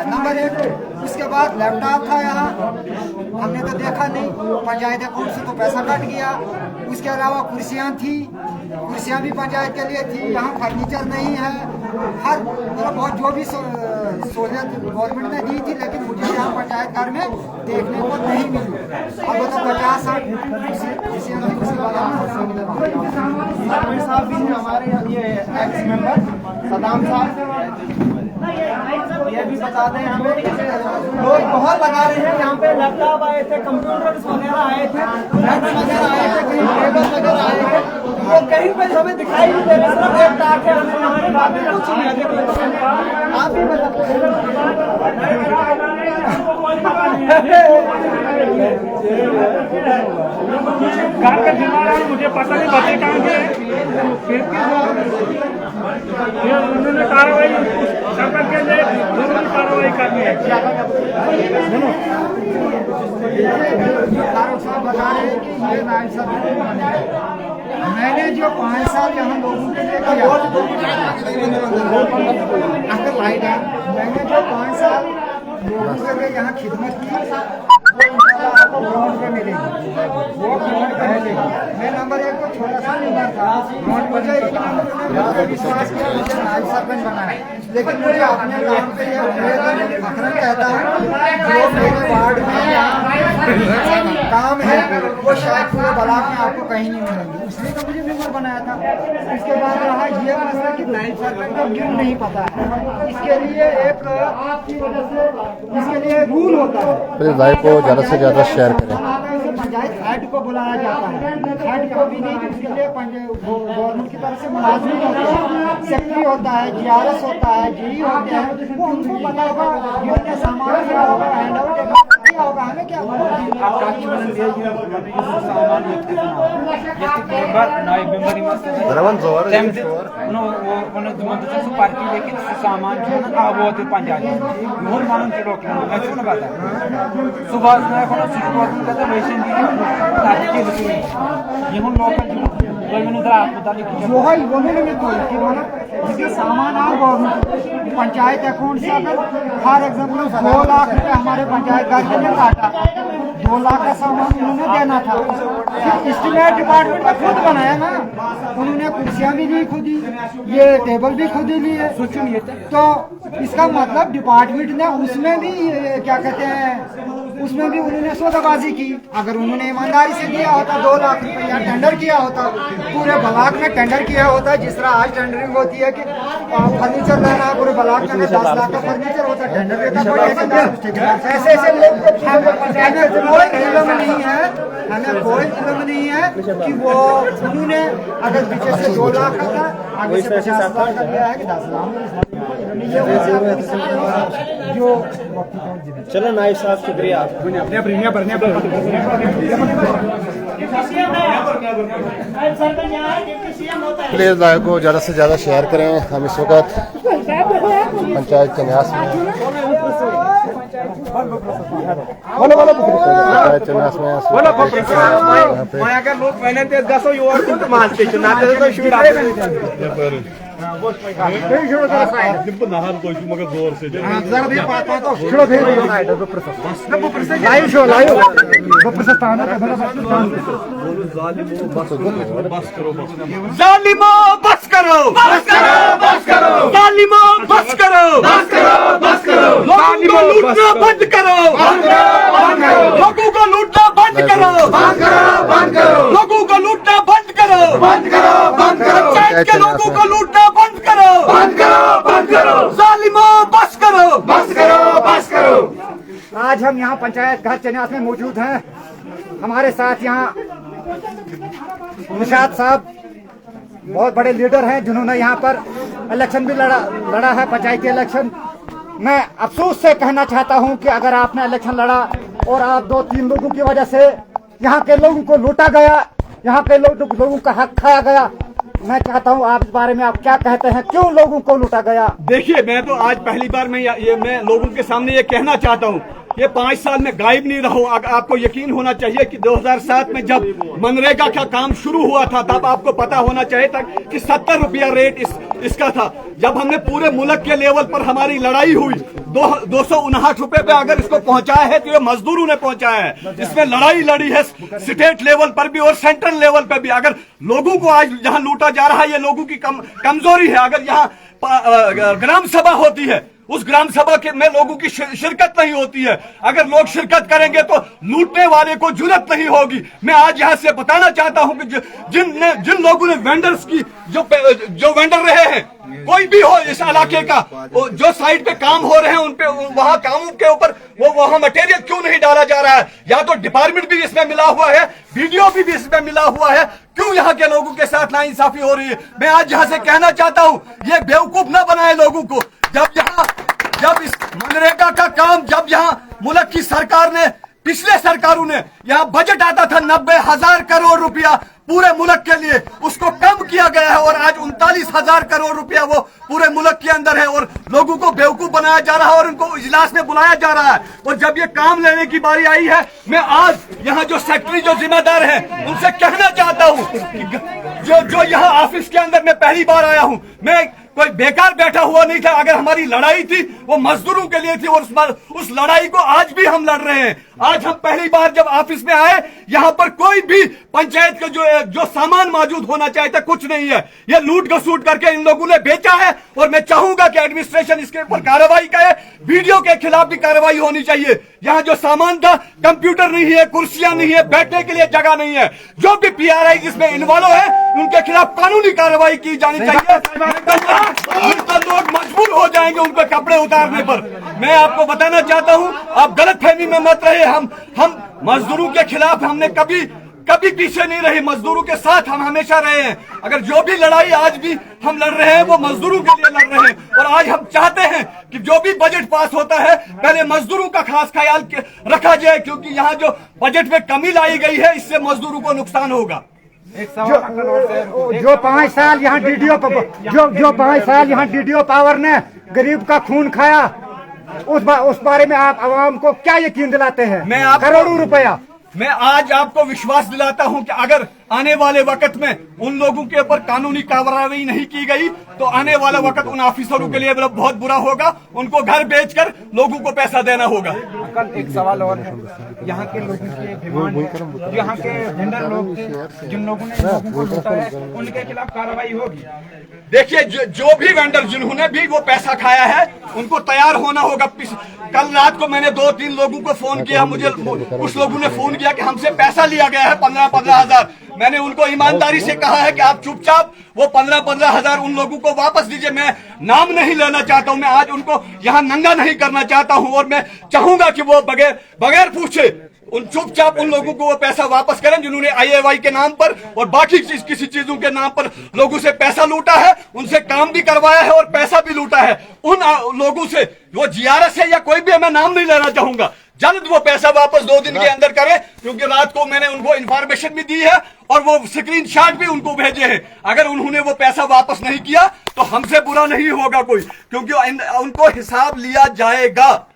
Number एक, उसके बाद लैपटॉप था यहाँ, हमने तो देखा नहीं, पंचायत अकाउंट से तो पैसा कट गया। उसके अलावा कुर्सियाँ थी, कुर्सियाँ भी पंचायत के लिए थी। यहाँ फर्नीचर नहीं है, हर मतलब बहुत जो भी सहूलियत गवर्नमेंट ने दी थी, लेकिन मुझे यहाँ पंचायत घर में देखने को नहीं मिली। अब तो 50-60 कुर्सियाँ थी, उसी साहब भी हमारे ये एक्स मेंबर सदाम साहब ये भी बता दें, हमें लोग बहुत लगा रहे हैं। यहाँ पे लैपटॉप आए थे, कंप्यूटर्स वगैरह आए थे, बेंच वगैरह आए थे, कहीं टेबल वगैरह आए थे, वो कहीं पे हमें दिखाई नहीं दे रहे। सिर्फ एक ताक है, हमें यहाँ पे बात कुछ नहीं है। आप भी घर का जिम्मेदार है, मुझे पता नहीं बचे कहाँ के उन्होंने कार्रवाई सरकार के लिए जरूरी कार्रवाई करनी है। बता रहे हैं कि ये नायब साहब मैंने जो 5 साल यहाँ लोगों के लिए किया, अगर लाइट है, मैंने जो 5 साल लोगों के लिए यहाँ खिदमत की, आपको ग्राउंड पे मिलेगी, वो ग्राउंड पे मिलेगी। मैं नंबर 1 को छोटा सा नंबर था, मुझे विश्वास किया, मुझे नायब सरपंच बनाया। लेकिन मुझे अपने काम पे यह फखरन कहता हूँ, जो मेरे वार्ड में काम है वो शायद पूरे ब्लॉक में आपको कहीं नहीं मिलेंगे, इसलिए तो मुझे मेंबर बनाया था। इसके बाद रहा ये मसला कि नायब सरपंच को क्यों नहीं पता है, इसके लिए एक रूल होता है। लाइव को ज़्यादा से ज़्यादा शेयर करें। पंचायत हेड को बुलाया जाता है, हेड को भी नहीं, उसके लिए गवर्नमेंट की तरफ से मुलाजिम होते हैं, सेक्रेटरी होता है, GRS होता है, GE होते हैं, वो उनको पता होगा जिन्होंने सामान दिया होगा, हैंड आउट किया होगा, हमें क्या सामान आओ गवर्नमेंट पंचायत अकाउंट से अगर फॉर एग्जाम्पल 2 लाख रुपए हमारे पंचायत घर के लिए काटा, 2 लाख का सामान उन्होंने देना था, एस्टीमेट डिपार्टमेंट का खुद बनाया ना, उन्होंने कुर्सियां भी दी खुद ही, ये टेबल भी खुद ही लिए। तो इसका मतलब डिपार्टमेंट ने उसमें भी क्या कहते हैं, उसमें भी उन्होंने सौदाबाजी की। अगर उन्होंने ईमानदारी से दिया होता, 2 लाख रुपया टेंडर किया होता, पूरे ब्लॉक में टेंडर किया होता, जिस तरह आज टेंडरिंग होती है कि फर्नीचर लेना है पूरे ब्लॉक में 10 लाख का फर्नीचर होता है, टेंडर देता ऐसे ऐसे लोग कोई इल्म नहीं है, हमें कोई इल्म नहीं है कि वो उन्होंने अगर पीछे से 2 लाख का था, आगे से 50 लाख का दिया है कि 10 लाख। जो चलो नायब साहब शुक्रिया, अपने प्लीज़ लाइव को ज़्यादा से ज़्यादा शेयर करें। हम इस वक्त पंचायत के न्यास में लोग पहले गसो मानते मगर जोर से लाइव शो लाइव जालिमो बस करो, बस करो, बस करो, जालिमो बस करो, बस करो, बस करो, लोगों को लूटना बंद करो, लोगों को लूटना बंद करो, बंद करो, लोगों को लूटना बंद करो, बंद करो, बंद करो, पंचायत के लोगों को लूटना बंद करो, बंद करो, बंद करो, जालिमो बस करो, बस करो, बस करो। आज हम यहाँ पंचायत घर चन्यास में मौजूद हैं। हमारे साथ यहाँ निशात साहब बहुत बड़े लीडर हैं, जिन्होंने यहाँ पर इलेक्शन भी लड़ा है, पंचायती इलेक्शन। मैं अफसोस से कहना चाहता हूँ कि अगर आपने इलेक्शन लड़ा और आप 2-3 लोगों की वजह से यहाँ के लोगों को लूटा गया, यहाँ के लोगों का हक खाया गया, मैं चाहता हूँ आप इस बारे में आप क्या कहते हैं, क्यों लोगों को लूटा गया? देखिए, मैं तो आज पहली बार मैं लोगों के सामने ये कहना चाहता हूँ, ये 5 साल में गायब नहीं रहो। आपको यकीन होना चाहिए कि 2007 में जब मनरेगा का काम शुरू हुआ था, तब आपको पता होना चाहिए था कि 70 रुपया रेट इसका था। जब हमने पूरे मुल्क के लेवल पर हमारी लड़ाई हुई 259 रुपए पे अगर इसको पहुंचाया है तो ये मजदूरों ने पहुंचाया है। इसमें लड़ाई लड़ी है स्टेट लेवल पर भी और सेंट्रल लेवल पर भी। अगर लोगों को आज जहां लूटा जा रहा है, ये लोगों की कमजोरी है। अगर यहाँ ग्राम सभा होती है, उस ग्राम सभा के में लोगों की शिरकत नहीं होती है। अगर लोग शिरकत करेंगे तो लूटने वाले को जुर्रत नहीं होगी। मैं आज यहाँ से बताना चाहता हूँ कि जिन लोगों ने वेंडर्स की जो वेंडर रहे हैं, कोई भी हो इस इलाके का, जो साइड पे काम हो रहे हैं उन पे वहां कामों के ऊपर वो वहां मटेरियल क्यों नहीं डाला जा रहा है? या तो डिपार्टमेंट भी इसमें मिला हुआ है, वीडियो भी इसमें मिला हुआ है। क्यों यहाँ के लोगों के साथ नाइंसाफी हो रही है? मैं आज यहाँ से कहना चाहता हूँ, ये बेवकूफ ना बनाए लोगों को। जब इस मनरेगा का काम, जब यहाँ मुल्क की सरकार ने, पिछले सरकारों ने, यहाँ बजट आता था 90,000 करोड़ रुपया पूरे मुल्क के लिए, उसको कम किया गया है और आज 39,000 करोड़ रुपया वो पूरे मुल्क के अंदर है और लोगों को बेवकूफ बनाया जा रहा है और उनको इजलास में बुलाया जा रहा है। और जब ये काम लेने की बारी आई है, मैं आज यहाँ जो सेक्रेटरी जो जिम्मेदार है उनसे कहना चाहता हूँ कि जो यहाँ ऑफिस के अंदर मैं पहली बार आया हूँ, मैं कोई बेकार बैठा हुआ नहीं था। अगर हमारी लड़ाई थी वो मजदूरों के लिए थी और उस लड़ाई को आज भी हम लड़ रहे हैं। आज हम पहली बार जब ऑफिस में आए, यहाँ पर कोई भी पंचायत का जो सामान मौजूद होना चाहिए था कुछ नहीं है। ये लूट घसूट करके इन लोगों ने बेचा है और मैं चाहूंगा कि एडमिनिस्ट्रेशन इसके ऊपर कार्रवाई करे। वीडियो के खिलाफ भी कार्रवाई होनी चाहिए। यहाँ जो सामान था, कंप्यूटर नहीं है, कुर्सियां नहीं है, बैठने के लिए जगह नहीं है। जो भी PRI जिसमें इन्वॉल्व है उनके खिलाफ कानूनी कार्रवाई की जानी चाहिए। तो लोग मजबूर हो जाएंगे उनके कपड़े उतारने पर। मैं आपको बताना चाहता हूं, आप गलत फहमी में मत रहे। हम मजदूरों के खिलाफ हमने कभी पीछे नहीं रहे, मजदूरों के साथ हम हमेशा रहे हैं। अगर जो भी लड़ाई आज भी हम लड़ रहे हैं वो मजदूरों के लिए लड़ रहे हैं। और आज हम चाहते हैं कि जो भी बजट पास होता है पहले मजदूरों का खास ख्याल रखा जाए, क्योंकि यहाँ जो बजट में कमी लाई गई है इससे मजदूरों को नुकसान होगा। जो 5 साल यहाँ जो 5 साल यहाँ DDO पावर ने गरीब का खून खाया, उस बारे में आप आवाम को क्या यकीन दिलाते हैं? करोड़ों रुपया। मैं आज आपको विश्वास दिलाता हूं कि अगर आने वाले वक्त में उन लोगों के ऊपर कानूनी कार्रवाई नहीं की गई तो आने वाला वक्त उन ऑफिसरों के लिए बहुत बुरा होगा। उनको घर बेचकर लोगों को पैसा देना होगा। कल एक सवाल और है, यहाँ के लोगों की डिमांड है, यहाँ के वेंडर लोग थे जिन लोगों ने लोगों को लूटा है, उनके खिलाफ कार्रवाई होगी। देखिए, जो भी वेंडर जिन्होंने भी वो पैसा खाया है उनको तैयार होना होगा। कल रात को मैंने 2-3 लोगों को फोन किया, मुझे कुछ लोगों ने फोन किया कि हमसे पैसा लिया गया है 15,000। मैंने उनको ईमानदारी से कहा है कि आप चुपचाप वो 15,000 उन लोगों को वापस दीजिए। मैं नाम नहीं लेना चाहता हूं, मैं आज उनको यहाँ नंगा नहीं करना चाहता हूं और मैं चाहूंगा कि वो बगैर पूछे चुपचाप उन लोगों को वो पैसा वापस करें जिन्होंने IAY के नाम पर और बाकी किसी चीजों के नाम पर लोगों से पैसा लूटा है, उनसे काम भी करवाया है और पैसा भी लूटा है। उन लोगों से वो GRS है या कोई भी, मैं नाम नहीं लेना चाहूंगा, जल्द वो पैसा वापस 2 दिन के अंदर करें, क्योंकि रात को मैंने उनको इंफॉर्मेशन भी दी है और वो स्क्रीनशॉट भी उनको भेजे हैं। अगर उन्होंने वो पैसा वापस नहीं किया तो हमसे बुरा नहीं होगा कोई, क्योंकि उनको हिसाब लिया जाएगा।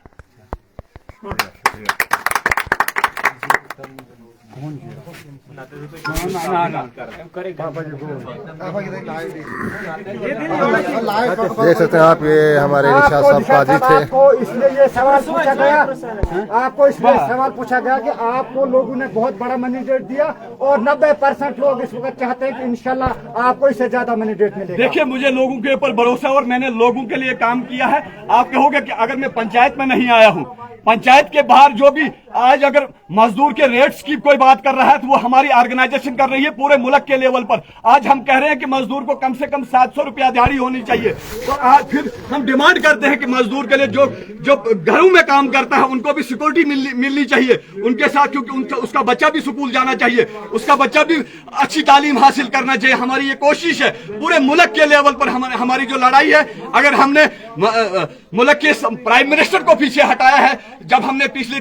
देख सकते हैं आप, ये हमारे निशाद साहब काजी थे। आपको इसलिए ये सवाल पूछा गया, आपको इसलिए सवाल पूछा गया कि आपको लोगों ने बहुत बड़ा मैंडेट दिया और 90% लोग इस वक्त चाहते हैं कि इंशाल्लाह आपको इससे ज्यादा मैंडेट मिलेगा। देखिए, मुझे लोगों के ऊपर भरोसा और मैंने लोगों के लिए काम किया है। आप कहोगे कि अगर मैं पंचायत में नहीं आया हूँ, पंचायत के बाहर जो भी आज अगर मजदूर के रेट्स की कोई बात कर रहा है तो वो हमारी ऑर्गेनाइजेशन कर रही है पूरे मुल्क के लेवल पर। आज हम कह रहे हैं कि मजदूर को कम से कम 700 रुपया दिहाड़ी होनी चाहिए। तो आज फिर हम डिमांड करते हैं कि मजदूर के लिए जो घरों में काम करता है उनको भी सिक्योरिटी मिलनी चाहिए उनके साथ, क्योंकि उसका बच्चा भी स्कूल जाना चाहिए, उसका बच्चा भी अच्छी तालीम हासिल करना चाहिए। हमारी ये कोशिश है पूरे मुल्क के लेवल पर। हमारी जो लड़ाई है, अगर हमने मुल्क के प्राइम मिनिस्टर को पीछे हटाया है, जब हमने पिछले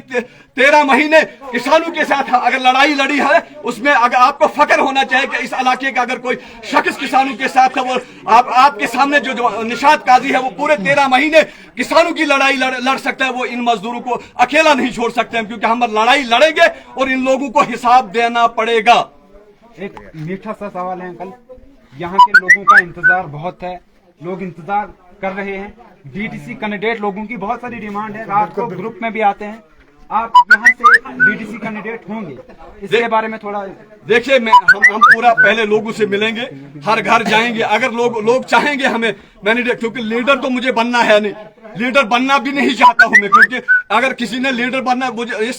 13 महीने किसानों के साथ अगर लड़ाई लड़ी है, उसमें अगर आपको फख्र होना चाहिए कि इस इलाके का अगर कोई शख्स किसानों के साथ है, वो आपके सामने जो निशाद काजी है वो पूरे 13 महीने किसानों की लड़ाई लड़ सकता है। वो इन मजदूरों को अकेला नहीं छोड़ सकते हैं, क्योंकि हम लड़ाई लड़ेंगे और इन लोगों को हिसाब देना पड़ेगा। एक मीठा सा सवाल है अंकल, यहाँ के लोगों का इंतजार बहुत है, लोग इंतजार कर रहे हैं। बीटीसी कैंडिडेट लोगों की बहुत सारी डिमांड है, रात को ग्रुप में भी आते हैं। आप यहाँ से बीटीसी कैंडिडेट होंगे, इसके बारे में थोड़ा देखिए, हम पूरा पहले लोगों से मिलेंगे, हर घर जाएंगे। अगर लोग चाहेंगे हमें मैंडेट, क्योंकि लीडर तो मुझे बनना है नहीं, लीडर बनना भी नहीं चाहता हूं मैं, क्योंकि अगर किसी ने लीडर बनना, मुझे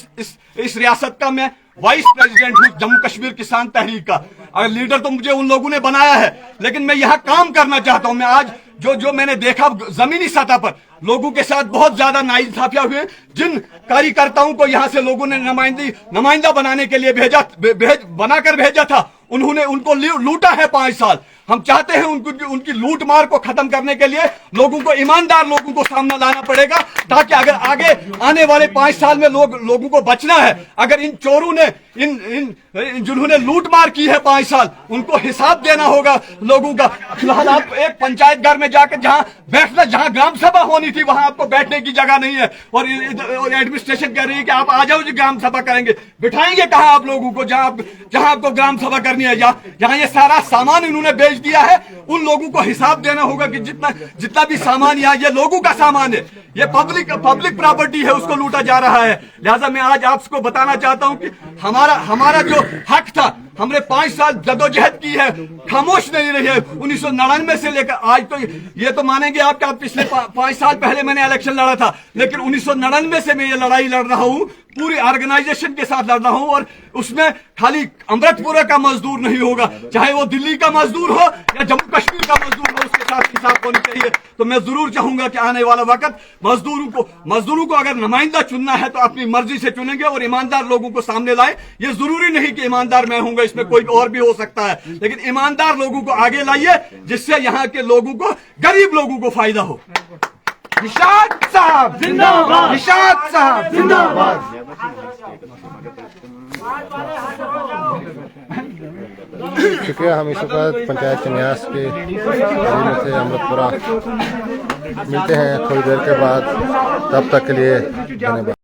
इस रियासत का मैं वाइस प्रेसिडेंट हूं, जम्मू कश्मीर किसान तहरीक का। अगर लीडर तो मुझे उन लोगों ने बनाया है, लेकिन मैं यहाँ काम करना चाहता हूं। मैं आज जो मैंने देखा जमीनी सतह पर लोगों के साथ बहुत ज्यादा नाइंसाफियां हुए। जिन कार्यकर्ताओं को यहाँ से लोगों ने नुमाइंदा बनाने के लिए बनाकर भेजा था, उन्होंने उनको लूटा है 5 साल। हम चाहते हैं उनकी लूट मार को खत्म करने के लिए लोगों को, ईमानदार लोगों को सामने लाना पड़ेगा, ताकि अगर आगे आने वाले 5 साल में लोगों को बचना है। अगर इन चोरों ने जिन्होंने लूट मार की है 5 साल, उनको हिसाब देना होगा लोगों का। फिलहाल आप एक पंचायत घर में जाकर जहां ग्राम सभा होनी थी, वहां आपको बैठने की जगह नहीं है, और एडमिनिस्ट्रेशन कह रही है कि आप आ जाओ जी ग्राम सभा करेंगे। बिठाएंगे कहाँ आप लोगों को जहां आपको ग्राम सभा करनी है? जहां ये सारा सामान इन्होंने बेच दिया है, उन लोगों को हिसाब देना होगा कि जितना भी सामान यहाँ, ये लोगों का सामान है, ये पब्लिक प्रॉपर्टी है, उसको लूटा जा रहा है। लिहाजा मैं आज आपको बताना चाहता हूं कि हमारा जो हक था, हमने 5 साल जदोजहद की है, खामोश नहीं रही है। 1999 से लेकर आज तो ये तो मानेंगे आप कि पिछले 5 साल पहले मैंने इलेक्शन लड़ा था, लेकिन 1999 से मैं ये लड़ाई लड़ रहा हूँ, पूरी ऑर्गेनाइजेशन के साथ लड़ रहा हूँ। और उसमें खाली अमृतपुरा का मजदूर नहीं होगा, चाहे वो दिल्ली का मजदूर हो या जम्मू कश्मीर का मजदूर हो, उसके साथ हिसाब होनी चाहिए। तो मैं जरूर चाहूंगा कि आने वाला वक्त मजदूरों को अगर नुमाइंदा चुनना है तो अपनी मर्जी से चुनेंगे और ईमानदार लोगों को सामने लाए। ये जरूरी नहीं कि ईमानदार मैं होऊंगा, इसमें कोई और भी हो सकता है, लेकिन ईमानदार लोगों को आगे लाइए, जिससे यहाँ के लोगों को, गरीब लोगों को फायदा हो। निशाद साहब जिंदाबाद, निशाद साहब जिंदाबाद। शुक्रिया। हम इस वक्त पंचायत चन्यास के जिले से अमृतपुरा मिलते हैं थोड़ी देर के बाद, तब तक के लिए धन्यवाद।